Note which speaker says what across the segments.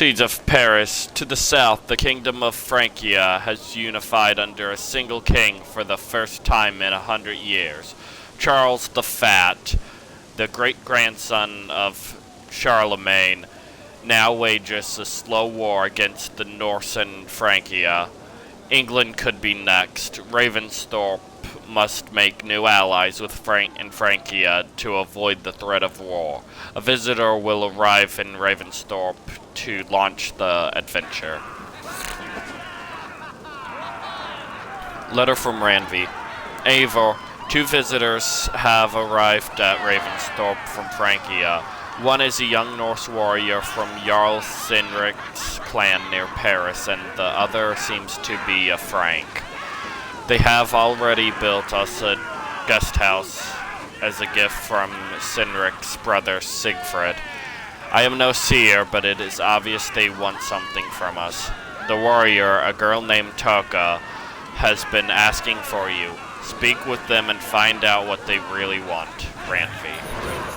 Speaker 1: Siege of Paris. To the south, the kingdom of Francia has unified under a single king for the first time in 100 years. Charles the Fat, the great-grandson of Charlemagne, now wages a slow war against the Norse and Francia. England could be next. Ravensthorpe must make new allies with Francia to avoid the threat of war. A visitor will arrive in Ravensthorpe to launch the adventure. Letter from Ranvi. Eivor, 2 visitors have arrived at Ravensthorpe from Francia. One is a young Norse warrior from Jarl Sinric's clan near Paris, and the other seems to be a Frank. They have already built us a guest house as a gift from Sinric's brother Sigfrid. I am no seer, but it is obvious they want something from us. The warrior, a girl named Toka, has been asking for you. Speak with them and find out what they really want. Ranfi.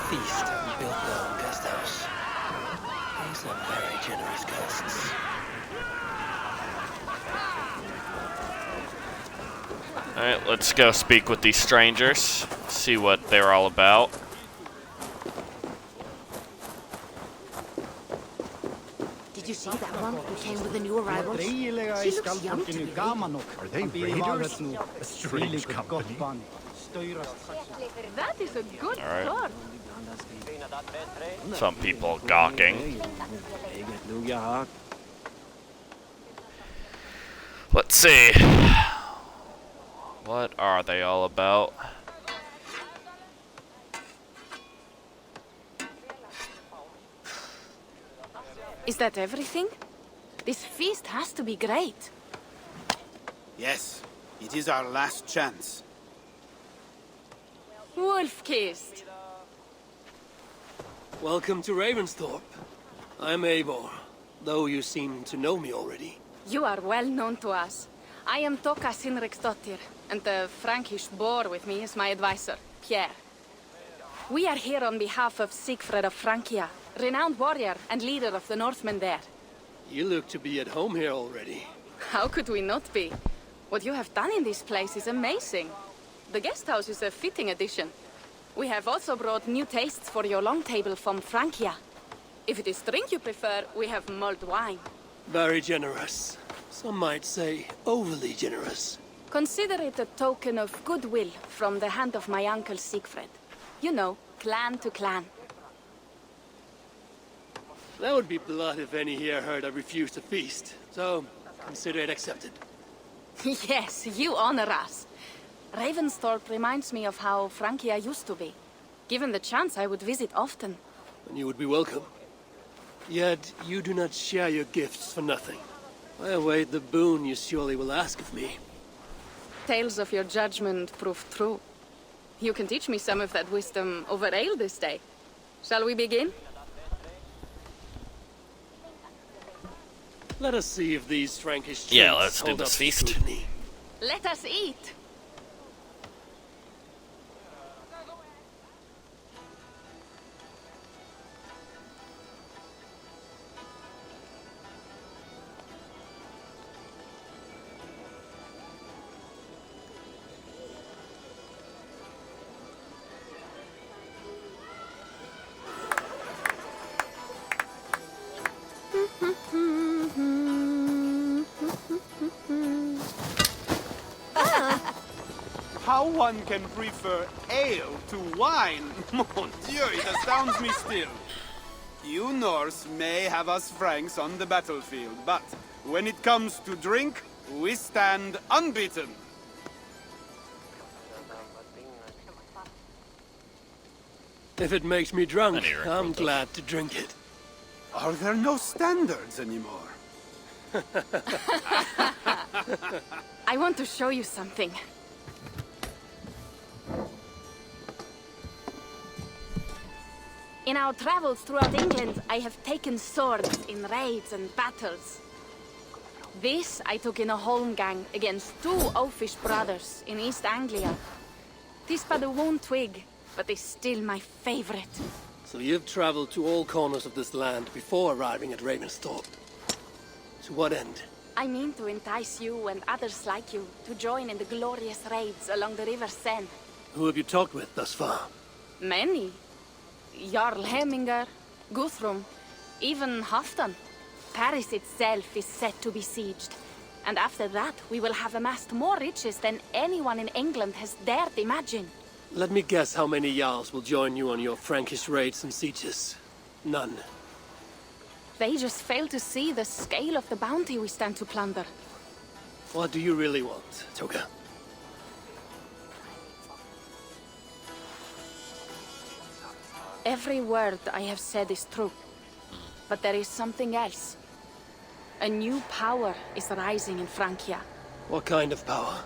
Speaker 2: Feast and built their own guest house. These are very generous guests.
Speaker 1: Alright, let's go speak with these strangers. See what they're all about.
Speaker 3: Did you see that one who came with the new arrivals? She looks young to be leaving.
Speaker 4: Are they raiders? A strange company.
Speaker 3: That is a good
Speaker 1: Alright.
Speaker 3: sword.
Speaker 1: Some people gawking. Let's see. What are they all about?
Speaker 3: Is that everything? This feast has to be great.
Speaker 5: Yes, it is our last chance.
Speaker 3: Wolf-kissed.
Speaker 2: Welcome to Ravensthorpe. I'm Eivor, though you seem to know me already.
Speaker 3: You are well known to us. I am Toka Sinriksdottir, and the Frankish boar with me is my advisor, Pierre. We are here on behalf of Sigfrid of Francia, renowned warrior and leader of the Northmen there.
Speaker 2: You look to be at home here already.
Speaker 3: How could we not be? What you have done in this place is amazing. The guest house is a fitting addition. We have also brought new tastes for your long table from Francia. If it is drink you prefer, we have mulled wine.
Speaker 2: Very generous. Some might say overly generous.
Speaker 3: Consider it a token of goodwill from the hand of my uncle Sigfrid. You know, clan to clan.
Speaker 2: That would be blood if any here heard I refused to feast. So, consider it accepted.
Speaker 3: Yes, you honor us. Ravensthorpe reminds me of how Francia used to be. Given the chance, I would visit often.
Speaker 2: And you would be welcome. Yet, you do not share your gifts for nothing. I await the boon you surely will ask of me.
Speaker 3: Tales of your judgment prove true. You can teach me some of that wisdom over ale this day. Shall we begin?
Speaker 2: Let us see if these Frankish drinks
Speaker 1: Yeah, let's do
Speaker 2: hold
Speaker 1: this
Speaker 2: up to
Speaker 1: feast.
Speaker 2: scrutiny.
Speaker 3: Let us eat.
Speaker 5: How one can prefer ale to wine? Mon Dieu, it astounds me still. You Norse may have us Franks on the battlefield, but when it comes to drink, we stand unbeaten.
Speaker 2: If it makes me drunk,
Speaker 1: Any record
Speaker 2: I'm
Speaker 1: of-
Speaker 2: glad to drink it.
Speaker 5: Are there no standards anymore?
Speaker 3: I want to show you something. In our travels throughout England, I have taken swords in raids and battles. This I took in a holmgang against 2 oafish brothers in East Anglia. Tis but a worn twig, but is still my favorite.
Speaker 2: So you've traveled to all corners of this land before arriving at Ravensthorpe. To what end?
Speaker 3: I mean to entice you and others like you to join in the glorious raids along the River Seine.
Speaker 2: Who have you talked with thus far?
Speaker 3: Many. Jarl Hemminger, Guthrum, even Halfdan. Paris itself is set to be sieged. And after that, we will have amassed more riches than anyone in England has dared imagine.
Speaker 2: Let me guess how many Jarls will join you on your Frankish raids and sieges. None.
Speaker 3: They just fail to see the scale of the bounty we stand to plunder.
Speaker 2: What do you really want, Toga?
Speaker 3: Every word I have said is true. But there is something else. A new power is rising in Francia.
Speaker 2: What kind of power?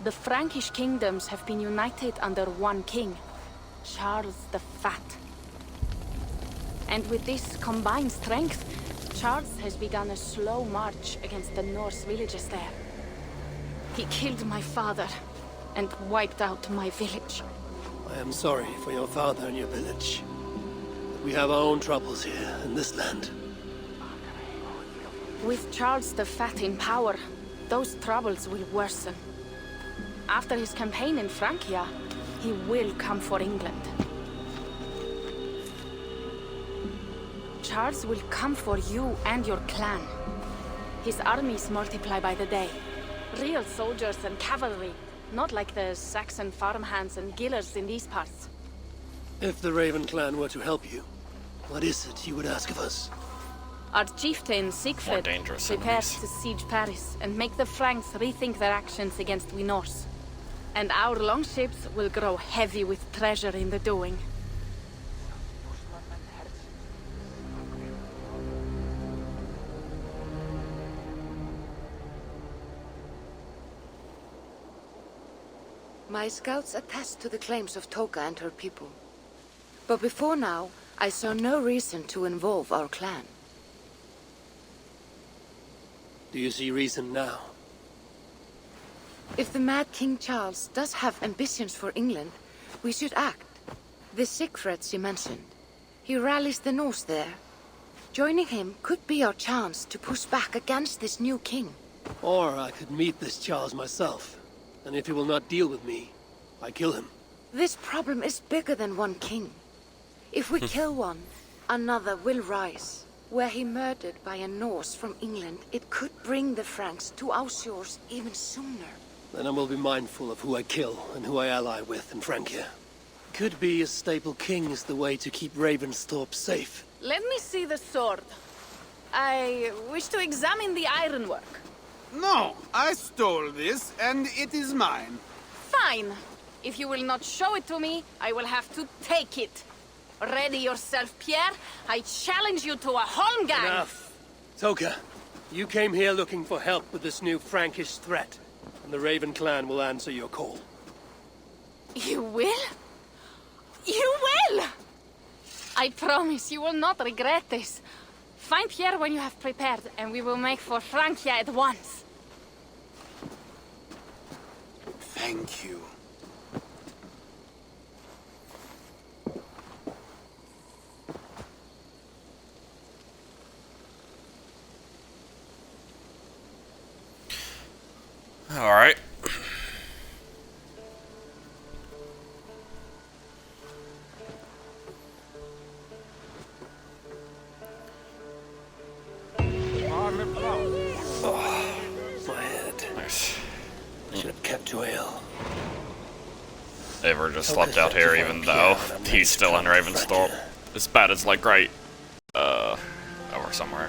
Speaker 3: The Frankish kingdoms have been united under one king, Charles the Fat. And with this combined strength, Charles has begun a slow march against the Norse villages there. He killed my father and wiped out my village.
Speaker 2: I am sorry for your father and your village. But we have our own troubles here in this land.
Speaker 3: With Charles the Fat in power, those troubles will worsen. After his campaign in Francia, he will come for England. Charles will come for you and your clan. His armies multiply by the day. Real soldiers and cavalry, not like the Saxon farmhands and gillers in these parts.
Speaker 2: If the Raven clan were to help you, what is it you would ask of us?
Speaker 3: Our chieftain, Siegfried,
Speaker 1: dangerous
Speaker 3: prepares
Speaker 1: enemies.
Speaker 3: to siege Paris and make the Franks rethink their actions against we Norse. And our longships will grow heavy with treasure in the doing.
Speaker 6: My scouts attest to the claims of Toka and her people. But before now, I saw no reason to involve our clan.
Speaker 2: Do you see reason now?
Speaker 6: If the mad King Charles does have ambitions for England, we should act. The Siegfried you mentioned, he rallies the Norse there. Joining him could be our chance to push back against this new king.
Speaker 2: Or I could meet this Charles myself. And if he will not deal with me, I kill him.
Speaker 6: This problem is bigger than one king. If we kill one, another will rise. Were he murdered by a Norse from England, it could bring the Franks to our shores even sooner.
Speaker 2: Then I will be mindful of who I kill and who I ally with in Francia. Could be a stable king is the way to keep Ravensthorpe safe.
Speaker 3: Let me see the sword. I wish to examine the ironwork.
Speaker 5: No, I stole this, and it is mine.
Speaker 3: Fine. If you will not show it to me, I will have to take it. Ready yourself, Pierre. I challenge you to a holmgang.
Speaker 2: Enough. Toka, you came here looking for help with this new Frankish threat, and the Raven clan will answer your call.
Speaker 3: You will? You will! I promise you will not regret this. Find Pierre when you have prepared, and we will make for Francia at once.
Speaker 5: Thank you.
Speaker 1: All right.
Speaker 2: My head.
Speaker 1: Nice.
Speaker 2: Should have kept to ale.
Speaker 1: Ever just slept out here, even though he's still in Ravensthorpe. As bad as like right, over somewhere.